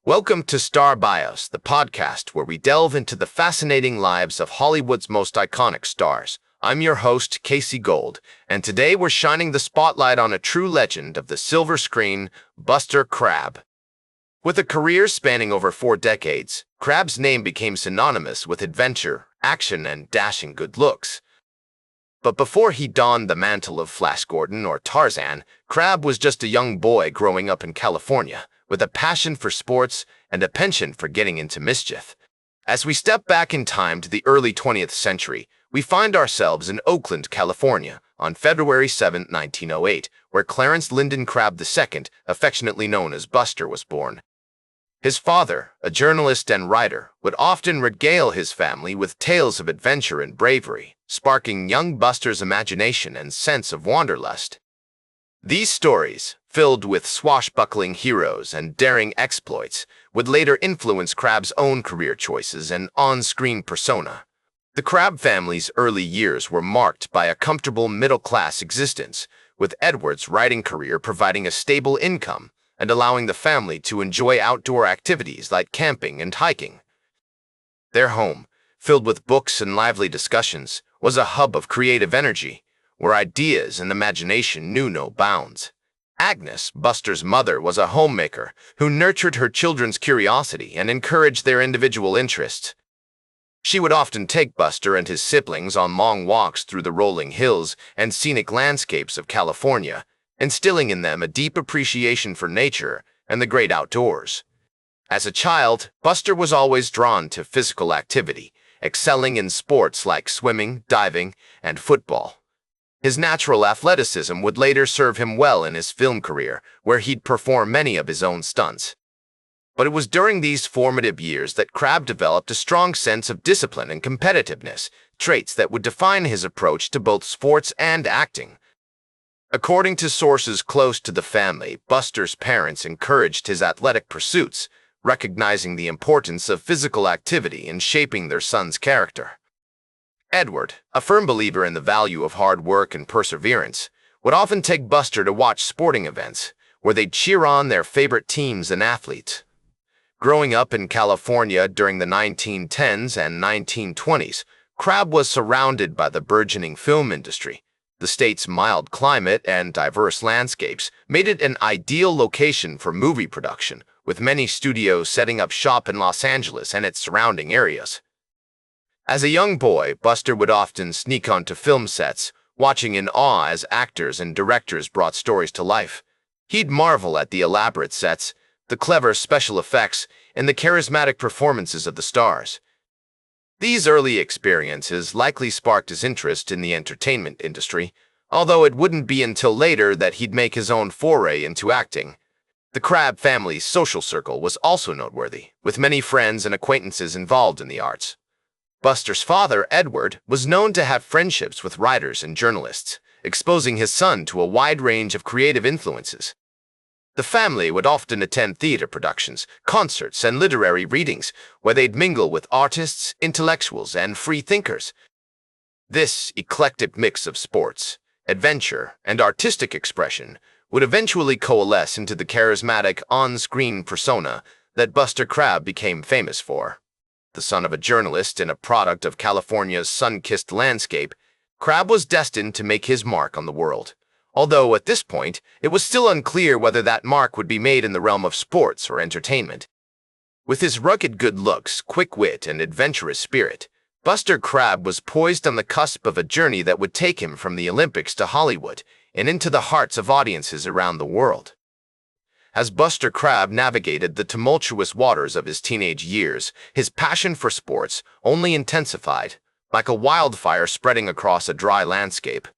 Welcome to Star Bios, the podcast where we delve into the fascinating lives of Hollywood's most iconic stars. I'm your host, Casey Gold, and today we're shining the spotlight on a true legend of the silver screen, Buster Crabbe. With a career spanning over 4 decades, Crabbe's name became synonymous with adventure, action, and dashing good looks. But before he donned the mantle of Flash Gordon or Tarzan, Crabbe was just a young boy growing up in California, with a passion for sports and a penchant for getting into mischief. As we step back in time to the early 20th century, we find ourselves in Oakland, California, on February 7, 1908, where Clarence Lyndon Crabbe II, affectionately known as Buster, was born. His father, a journalist and writer, would often regale his family with tales of adventure and bravery, sparking young Buster's imagination and sense of wanderlust. These stories, filled with swashbuckling heroes and daring exploits, would later influence Crabbe's own career choices and on-screen persona. The Crabbe family's early years were marked by a comfortable middle-class existence, with Edward's writing career providing a stable income and allowing the family to enjoy outdoor activities like camping and hiking. Their home, filled with books and lively discussions, was a hub of creative energy, where ideas and imagination knew no bounds. Agnes, Buster's mother, was a homemaker who nurtured her children's curiosity and encouraged their individual interests. She would often take Buster and his siblings on long walks through the rolling hills and scenic landscapes of California, instilling in them a deep appreciation for nature and the great outdoors. As a child, Buster was always drawn to physical activity, excelling in sports like swimming, diving, and football. His natural athleticism would later serve him well in his film career, where he'd perform many of his own stunts. But it was during these formative years that Crabbe developed a strong sense of discipline and competitiveness, traits that would define his approach to both sports and acting. According to sources close to the family, Buster's parents encouraged his athletic pursuits, recognizing the importance of physical activity in shaping their son's character. Edward, a firm believer in the value of hard work and perseverance, would often take Buster to watch sporting events, where they'd cheer on their favorite teams and athletes. Growing up in California during the 1910s and 1920s, Crabbe was surrounded by the burgeoning film industry. The state's mild climate and diverse landscapes made it an ideal location for movie production, with many studios setting up shop in Los Angeles and its surrounding areas. As a young boy, Buster would often sneak onto film sets, watching in awe as actors and directors brought stories to life. He'd marvel at the elaborate sets, the clever special effects, and the charismatic performances of the stars. These early experiences likely sparked his interest in the entertainment industry, although it wouldn't be until later that he'd make his own foray into acting. The Crabbe family's social circle was also noteworthy, with many friends and acquaintances involved in the arts. Buster's father, Edward, was known to have friendships with writers and journalists, exposing his son to a wide range of creative influences. The family would often attend theater productions, concerts, and literary readings, where they'd mingle with artists, intellectuals, and free thinkers. This eclectic mix of sports, adventure, and artistic expression would eventually coalesce into the charismatic on-screen persona that Buster Crabbe became famous for. The son of a journalist and a product of California's sun-kissed landscape, Crabbe was destined to make his mark on the world. Although at this point, it was still unclear whether that mark would be made in the realm of sports or entertainment. With his rugged good looks, quick wit, and adventurous spirit, Buster Crabbe was poised on the cusp of a journey that would take him from the Olympics to Hollywood and into the hearts of audiences around the world. As Buster Crabbe navigated the tumultuous waters of his teenage years, his passion for sports only intensified, like a wildfire spreading across a dry landscape.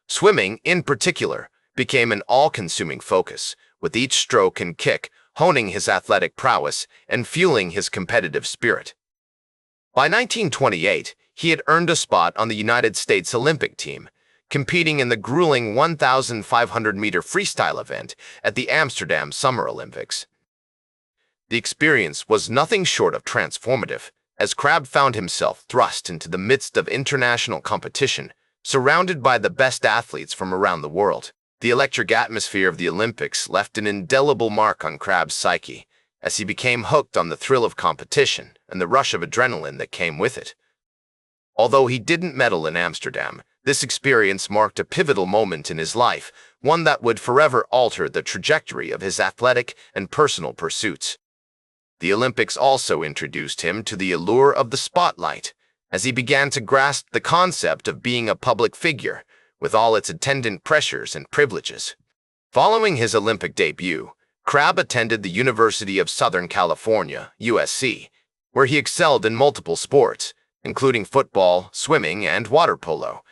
Swimming, in particular, became an all-consuming focus, with each stroke and kick honing his athletic prowess and fueling his competitive spirit. By 1928, he had earned a spot on the United States Olympic team, competing in the grueling 1,500-meter freestyle event at the Amsterdam Summer Olympics. The experience was nothing short of transformative, as Crabbe found himself thrust into the midst of international competition, surrounded by the best athletes from around the world. The electric atmosphere of the Olympics left an indelible mark on Crabbe's psyche, as he became hooked on the thrill of competition and the rush of adrenaline that came with it. Although he didn't medal in Amsterdam, this experience marked a pivotal moment in his life, one that would forever alter the trajectory of his athletic and personal pursuits. The Olympics also introduced him to the allure of the spotlight, as he began to grasp the concept of being a public figure, with all its attendant pressures and privileges. Following his Olympic debut, Crabbe attended the University of Southern California, USC, where he excelled in multiple sports, including football, swimming, and water polo.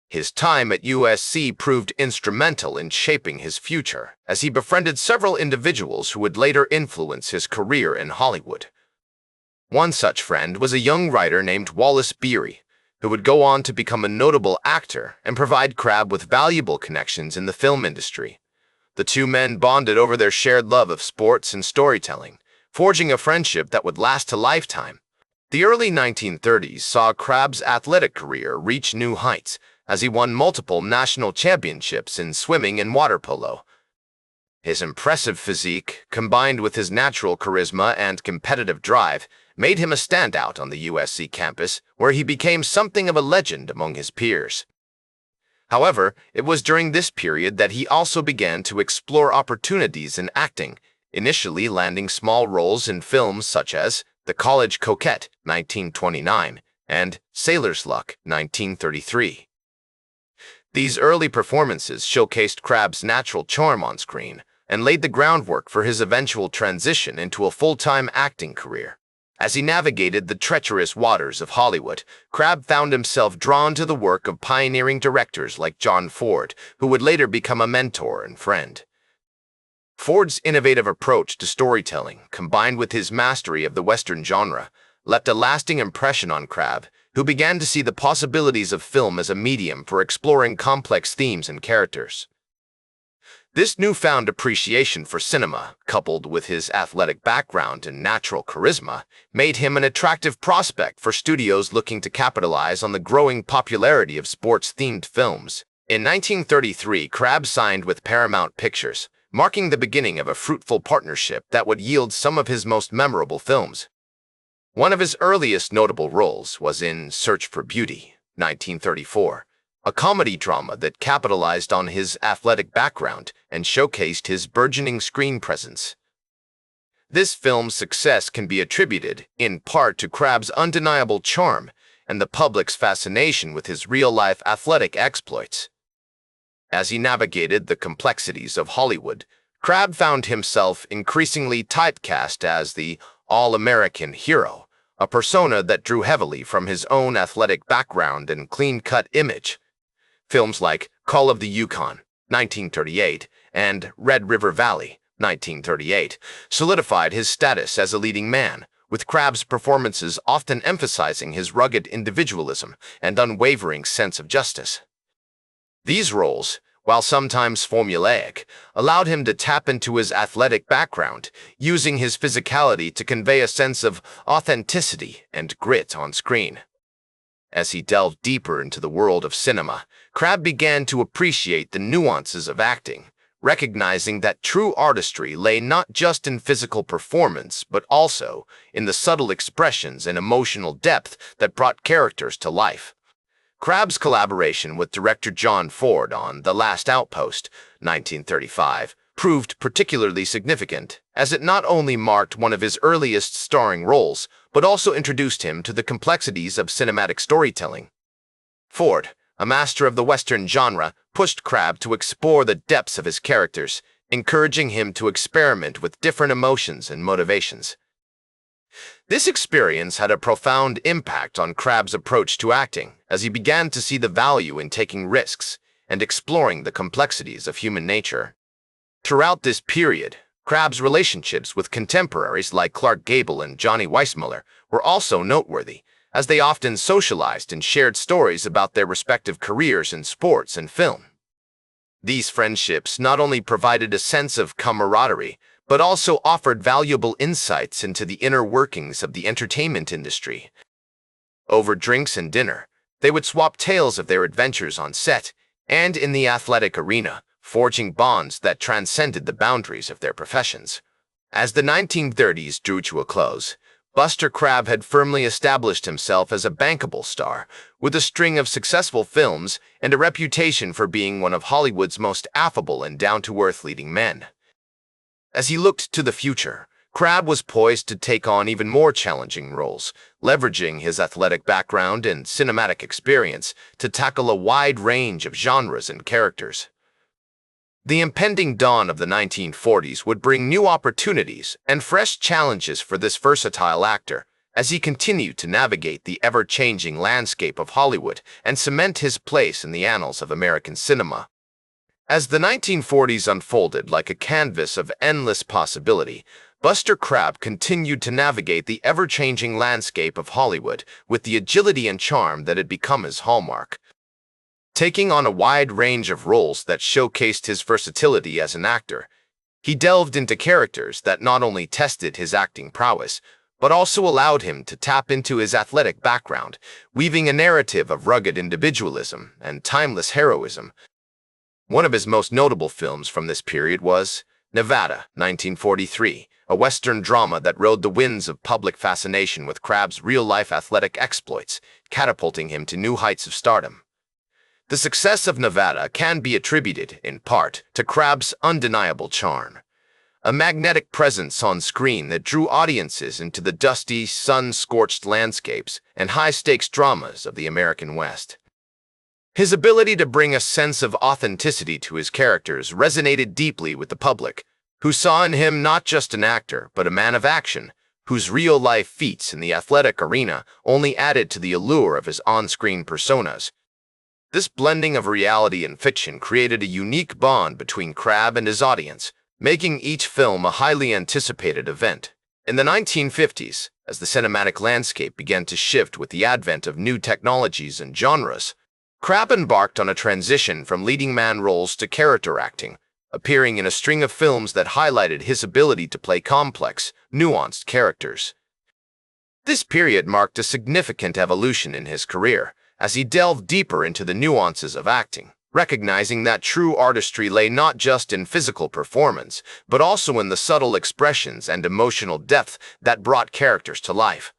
His time at USC proved instrumental in shaping his future, as he befriended several individuals who would later influence his career in Hollywood. One such friend was a young writer named Wallace Beery, who would go on to become a notable actor and provide Crabbe with valuable connections in the film industry. The two men bonded over their shared love of sports and storytelling, forging a friendship that would last a lifetime. The early 1930s saw Crabbe's athletic career reach new heights, as he won multiple national championships in swimming and water polo. His impressive physique, combined with his natural charisma and competitive drive, made him a standout on the USC campus, where he became something of a legend among his peers. However, it was during this period that he also began to explore opportunities in acting, initially landing small roles in films such as The College Coquette, 1929, and Sailor's Luck, 1933. These early performances showcased Crabbe's natural charm on screen and laid the groundwork for his eventual transition into a full-time acting career. As he navigated the treacherous waters of Hollywood, Crabbe found himself drawn to the work of pioneering directors like John Ford, who would later become a mentor and friend. Ford's innovative approach to storytelling, combined with his mastery of the Western genre, left a lasting impression on Crabbe, who began to see the possibilities of film as a medium for exploring complex themes and characters. This newfound appreciation for cinema, coupled with his athletic background and natural charisma, made him an attractive prospect for studios looking to capitalize on the growing popularity of sports-themed films. In 1933, Crabbe signed with Paramount Pictures, marking the beginning of a fruitful partnership that would yield some of his most memorable films. One of his earliest notable roles was in Search for Beauty, 1934, a comedy drama that capitalized on his athletic background and showcased his burgeoning screen presence. This film's success can be attributed, in part, to Crabbe's undeniable charm and the public's fascination with his real-life athletic exploits. As he navigated the complexities of Hollywood, Crabbe found himself increasingly typecast as the all-American hero, a persona that drew heavily from his own athletic background and clean-cut image. Films like Call of the Yukon, 1938, and Red River Valley, 1938, solidified his status as a leading man, with Crabbe's performances often emphasizing his rugged individualism and unwavering sense of justice. These roles, while sometimes formulaic, allowed him to tap into his athletic background, using his physicality to convey a sense of authenticity and grit on screen. As he delved deeper into the world of cinema, Crabbe began to appreciate the nuances of acting, recognizing that true artistry lay not just in physical performance, but also in the subtle expressions and emotional depth that brought characters to life. Crabbe's collaboration with director John Ford on The Last Outpost, 1935, proved particularly significant, as it not only marked one of his earliest starring roles, but also introduced him to the complexities of cinematic storytelling. Ford, a master of the Western genre, pushed Crabbe to explore the depths of his characters, encouraging him to experiment with different emotions and motivations. This experience had a profound impact on Crabbe's approach to acting, as he began to see the value in taking risks and exploring the complexities of human nature. Throughout this period, Crabbe's relationships with contemporaries like Clark Gable and Johnny Weissmuller were also noteworthy, as they often socialized and shared stories about their respective careers in sports and film. These friendships not only provided a sense of camaraderie, but also offered valuable insights into the inner workings of the entertainment industry. Over drinks and dinner, they would swap tales of their adventures on set and in the athletic arena, forging bonds that transcended the boundaries of their professions. As the 1930s drew to a close, Buster Crabbe had firmly established himself as a bankable star, with a string of successful films and a reputation for being one of Hollywood's most affable and down-to-earth leading men. As he looked to the future, Crabbe was poised to take on even more challenging roles, leveraging his athletic background and cinematic experience to tackle a wide range of genres and characters. The impending dawn of the 1940s would bring new opportunities and fresh challenges for this versatile actor as he continued to navigate the ever-changing landscape of Hollywood and cement his place in the annals of American cinema. As the 1940s unfolded like a canvas of endless possibility, Buster Crabbe continued to navigate the ever-changing landscape of Hollywood with the agility and charm that had become his hallmark. Taking on a wide range of roles that showcased his versatility as an actor, he delved into characters that not only tested his acting prowess, but also allowed him to tap into his athletic background, weaving a narrative of rugged individualism and timeless heroism. One of his most notable films from this period was Nevada, 1943, a Western drama that rode the winds of public fascination with Crabbe's real-life athletic exploits, catapulting him to new heights of stardom. The success of Nevada can be attributed, in part, to Crabbe's undeniable charm, a magnetic presence on screen that drew audiences into the dusty, sun-scorched landscapes and high-stakes dramas of the American West. His ability to bring a sense of authenticity to his characters resonated deeply with the public, who saw in him not just an actor, but a man of action, whose real-life feats in the athletic arena only added to the allure of his on-screen personas. This blending of reality and fiction created a unique bond between Crabbe and his audience, making each film a highly anticipated event. In the 1950s, as the cinematic landscape began to shift with the advent of new technologies and genres, Crabbe embarked on a transition from leading man roles to character acting, appearing in a string of films that highlighted his ability to play complex, nuanced characters. This period marked a significant evolution in his career, as he delved deeper into the nuances of acting, recognizing that true artistry lay not just in physical performance, but also in the subtle expressions and emotional depth that brought characters to life.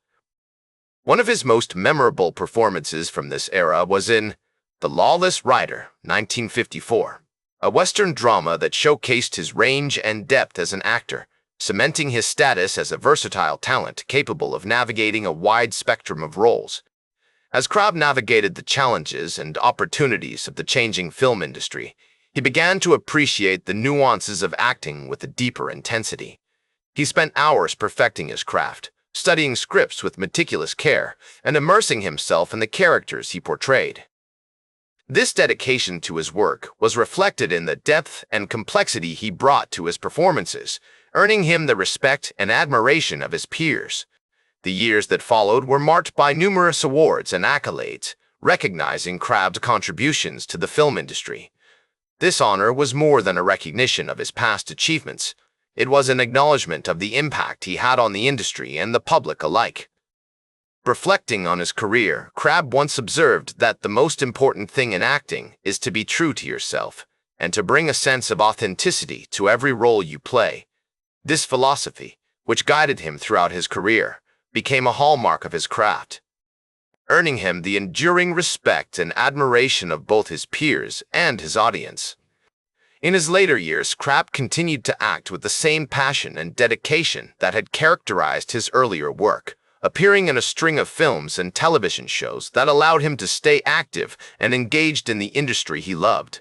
One of his most memorable performances from this era was in The Lawless Rider, 1954, a Western drama that showcased his range and depth as an actor, cementing his status as a versatile talent capable of navigating a wide spectrum of roles. As Crabbe navigated the challenges and opportunities of the changing film industry, he began to appreciate the nuances of acting with a deeper intensity. He spent hours perfecting his craft, studying scripts with meticulous care, and immersing himself in the characters he portrayed. This dedication to his work was reflected in the depth and complexity he brought to his performances, earning him the respect and admiration of his peers. The years that followed were marked by numerous awards and accolades, recognizing Crabbe's contributions to the film industry. This honor was more than a recognition of his past achievements. It was an acknowledgement of the impact he had on the industry and the public alike. Reflecting on his career, Crabbe once observed that the most important thing in acting is to be true to yourself and to bring a sense of authenticity to every role you play. This philosophy, which guided him throughout his career, became a hallmark of his craft, earning him the enduring respect and admiration of both his peers and his audience. In his later years, Crabbe continued to act with the same passion and dedication that had characterized his earlier work, appearing in a string of films and television shows that allowed him to stay active and engaged in the industry he loved.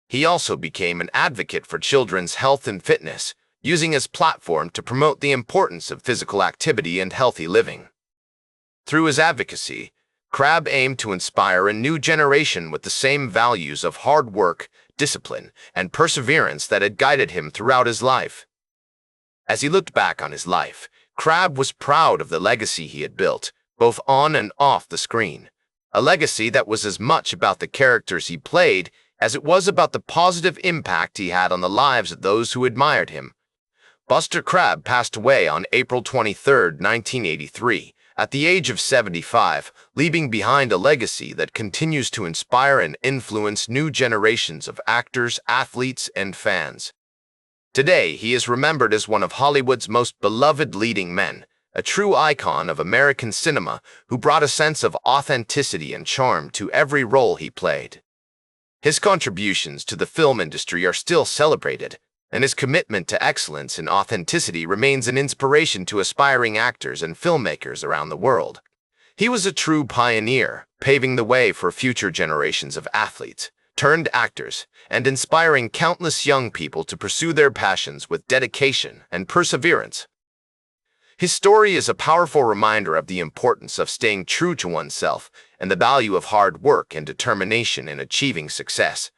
He also became an advocate for children's health and fitness, using his platform to promote the importance of physical activity and healthy living. Through his advocacy, Crabbe aimed to inspire a new generation with the same values of hard work, discipline, and perseverance that had guided him throughout his life. As he looked back on his life, Crabbe was proud of the legacy he had built, both on and off the screen, a legacy that was as much about the characters he played as it was about the positive impact he had on the lives of those who admired him. Buster Crabbe passed away on April 23, 1983, at the age of 75, leaving behind a legacy that continues to inspire and influence new generations of actors, athletes, and fans. Today, he is remembered as one of Hollywood's most beloved leading men, a true icon of American cinema who brought a sense of authenticity and charm to every role he played. His contributions to the film industry are still celebrated, and his commitment to excellence and authenticity remains an inspiration to aspiring actors and filmmakers around the world. He was a true pioneer, paving the way for future generations of athletes, turned actors, and inspiring countless young people to pursue their passions with dedication and perseverance. His story is a powerful reminder of the importance of staying true to oneself and the value of hard work and determination in achieving success.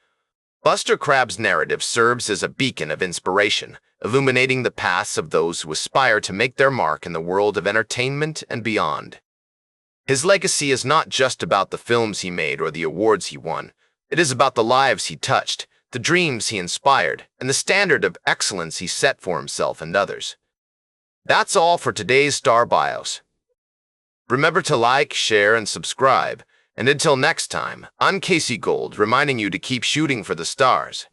Buster Crabbe's narrative serves as a beacon of inspiration, illuminating the paths of those who aspire to make their mark in the world of entertainment and beyond. His legacy is not just about the films he made or the awards he won. It is about the lives he touched, the dreams he inspired, and the standard of excellence he set for himself and others. That's all for today's Star Bios. Remember to like, share, and subscribe. And until next time, I'm Casey Gold, reminding you to keep shooting for the stars.